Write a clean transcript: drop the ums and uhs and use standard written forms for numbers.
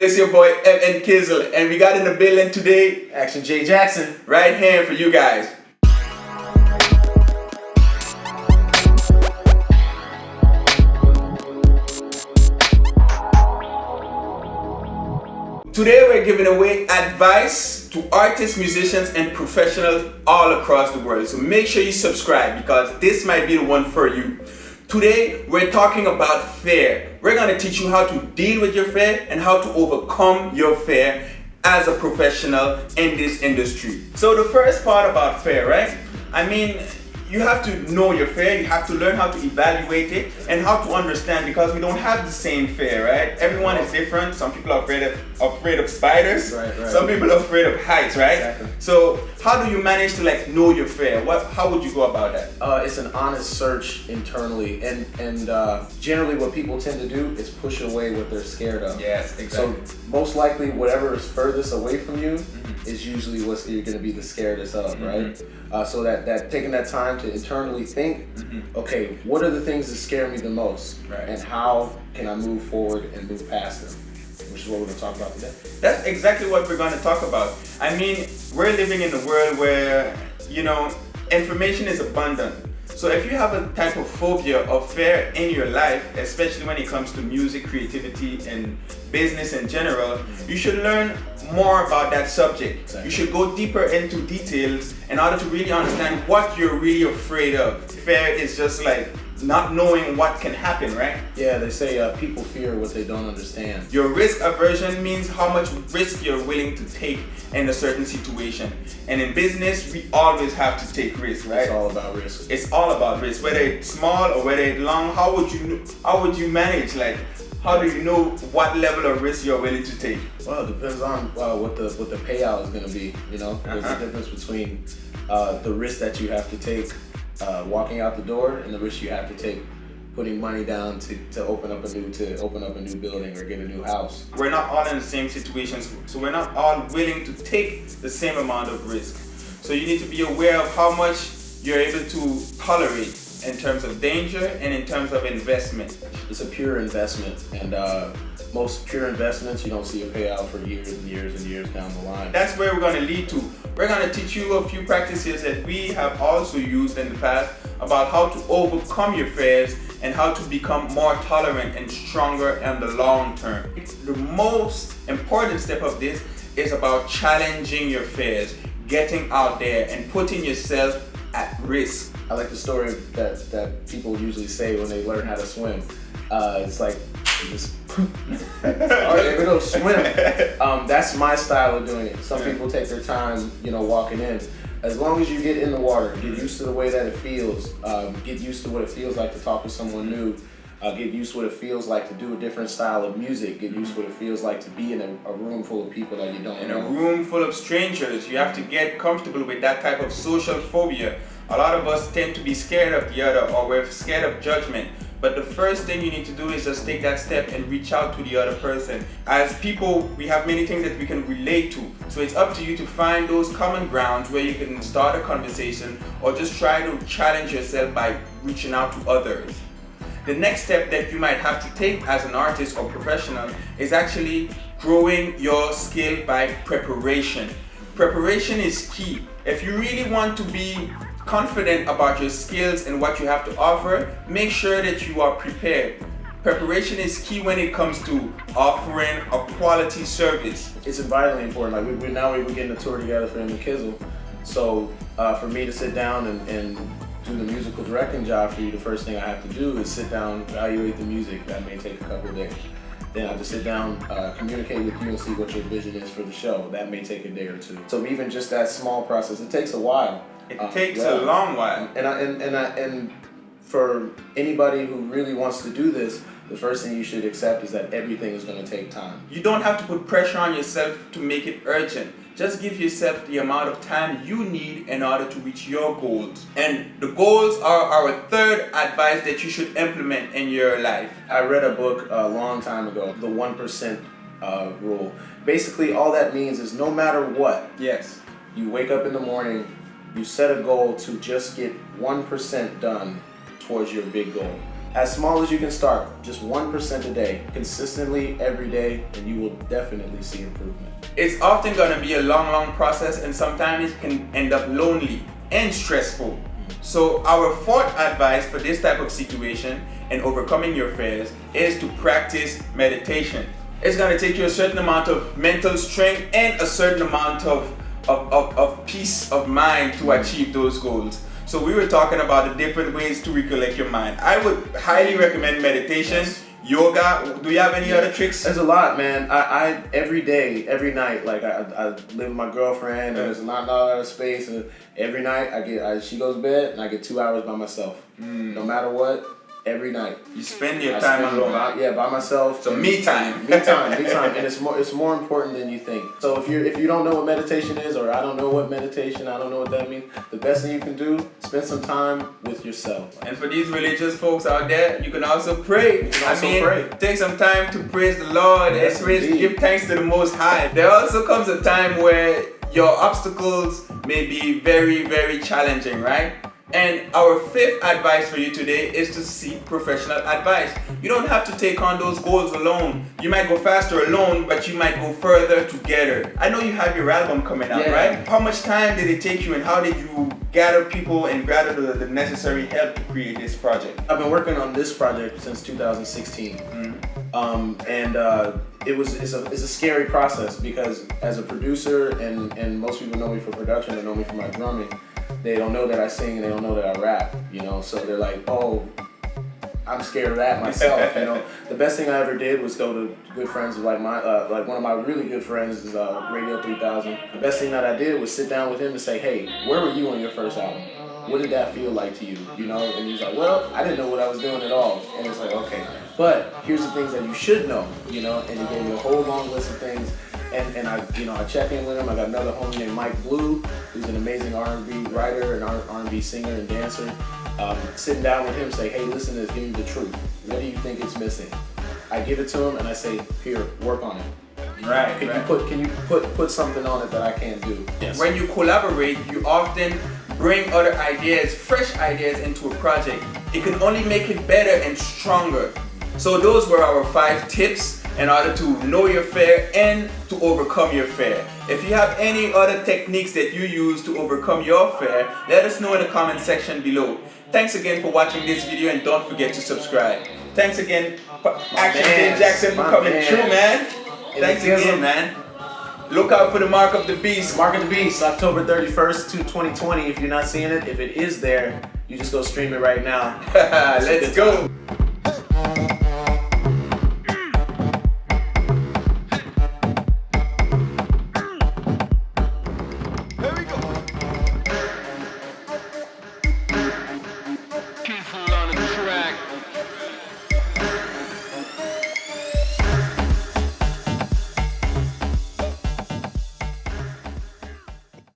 It's your boy FN Kizzle, and we got in the building today, Action J Jackson. right here for you guys. Today we're giving away advice to artists, musicians, and professionals all across the world. So make sure you subscribe because this might be the one for you. Today we're talking about fear. We're going to teach you how to deal with your fear and how to overcome your fear as a professional in this industry. So the first part about fear, right? I mean, you have to know your fear, you have to learn how to evaluate it and how to understand, because we don't have the same fear, right? Everyone is different. Some people are afraid of spiders. Right. Some people are afraid of heights, right? Exactly. So how do you manage to know your fear? How would you go about that? It's an honest search internally, and generally what people tend to do is push away what they're scared of. Yes, exactly. So most likely whatever is furthest away from you is usually what you're going to be the scaredest of, right? So that taking that time to internally think, okay, what are the things that scare me the most, Right. and how can I move forward and move past them, which is what we're going to talk about today. That's exactly what we're going to talk about. I mean, we're living in a world where, information is abundant. So if you have a type of phobia or fear in your life, especially when it comes to music, creativity, and business in general, you should learn more about that subject. Exactly. You should go deeper into details in order to really understand what you're really afraid of. Fear is just like not knowing what can happen, right? Yeah, they say people fear what they don't understand. Your risk aversion means how much risk you're willing to take in a certain situation. And in business, we always have to take risks, right? It's all about risk. It's all about risk, whether it's small or whether it's long. How would you manage? How do you know what level of risk you're willing to take? Well, it depends on what the payout is going to be. There's a difference between the risk that you have to take walking out the door and the risk you have to take putting money down to open up a new building or get a new house. We're not all in the same situations, so we're not all willing to take the same amount of risk. So you need to be aware of how much you're able to tolerate in terms of danger and in terms of investment. It's a pure investment, and most pure investments you don't see a payout for years and years and years down the line. That's where we're going to lead to. We're going to teach you a few practices that we have also used in the past about how to overcome your fears and how to become more tolerant and stronger in the long term. The most important step of this is about challenging your fears, getting out there and putting yourself at risk. I like the story that people usually say when they learn how to swim. It's like, just all right, we don't swim. That's my style of doing it. Some people take their time, walking in. As long as you get in the water, get used to the way that it feels, get used to what it feels like to talk to someone new, get used to what it feels like to do a different style of music, get used to what it feels like to be in a room full of people that you don't know. In a room full of strangers, you have to get comfortable with that type of social phobia. A lot of us tend to be scared of the other, or we're scared of judgment. But the first thing you need to do is just take that step and reach out to the other person. As people, we have many things that we can relate to. So it's up to you to find those common grounds where you can start a conversation or just try to challenge yourself by reaching out to others. The next step that you might have to take as an artist or professional is actually growing your skill by preparation. Preparation is key. If you really want to be confident about your skills and what you have to offer, make sure that you are prepared. Preparation is key when it comes to offering a quality service. It's vitally important. We're getting a tour together for the Kizzle. So for me to sit down and do the musical directing job for you, the first thing I have to do is sit down, evaluate the music. That may take a couple of days. Then I have to sit down, communicate with you and see what your vision is for the show. That may take a day or two. So even just that small process, it takes a while. It takes a long while. And for anybody who really wants to do this, the first thing you should accept is that everything is going to take time. You don't have to put pressure on yourself to make it urgent. Just give yourself the amount of time you need in order to reach your goals. And the goals are our third advice that you should implement in your life. I read a book a long time ago, the 1% rule. Basically, all that means is no matter what, Yes. you wake up in the morning, you set a goal to just get 1% done towards your big goal. As small as you can start, just 1% a day, consistently every day, and you will definitely see improvement. It's often going to be a long process, and sometimes it can end up lonely and stressful. So our fourth advice for this type of situation and overcoming your fears is to practice meditation. It's going to take you a certain amount of mental strength and a certain amount of peace of mind to achieve those goals. So we were talking about the different ways to recollect your mind. I would highly recommend meditation, yoga. Do you have any other tricks? There's a lot, man. I every day, every night, like I live with my girlfriend, and there's not a lot of space, and every night she goes to bed, and I get 2 hours by myself. No matter what, every night. You spend your time alone. By myself. So me time. Me time, and it's more important than you think. So if you don't know what meditation is, or I don't know what meditation, I don't know what that means, the best thing you can do, spend some time with yourself. And for these religious folks out there, you can also pray. Pray. Take some time to praise the Lord and give thanks to the Most High. There also comes a time where your obstacles may be very challenging, right? And our fifth advice for you today is to seek professional advice. You don't have to take on those goals alone. You might go faster alone, but you might go further together. I know you have your album coming out, right? How much time did it take you, and how did you gather people and gather the necessary help to create this project? I've been working on this project since 2016. It's a scary process, because as a producer, and most people know me for production, they know me for my drumming. They don't know that I sing, and they don't know that I rap, so they're like, oh, I'm scared of that myself, The best thing I ever did was go to good friends, like one of my really good friends is Radio 3000. The best thing that I did was sit down with him and say, hey, where were you on your first album? What did that feel like to you, And he's like, well, I didn't know what I was doing at all. And it's like, okay, but here's the things that you should know, And he gave me a whole long list of things. And I check in with him. I got another homie named Mike Blue, who's an amazing R&B writer and R&B singer and dancer. Sitting down with him, say, hey, listen to this, give me the truth. What do you think it's missing? I give it to him and I say, here, work on it. Right. Can you put something on it that I can't do? Yes. When you collaborate, you often bring other ideas, fresh ideas into a project. It can only make it better and stronger. So those were our 5 tips in order to know your fear and to overcome your fear. If you have any other techniques that you use to overcome your fear, let us know in the comment section below. Thanks again for watching this video, and don't forget to subscribe. Thanks again, Action J Jackson, for coming through, man. Thanks again, man. Look out for the Mark of the Beast. Mark of the Beast, October 31st to 2020. If you're not seeing it, if it is there, you just go stream it right now. Let's go.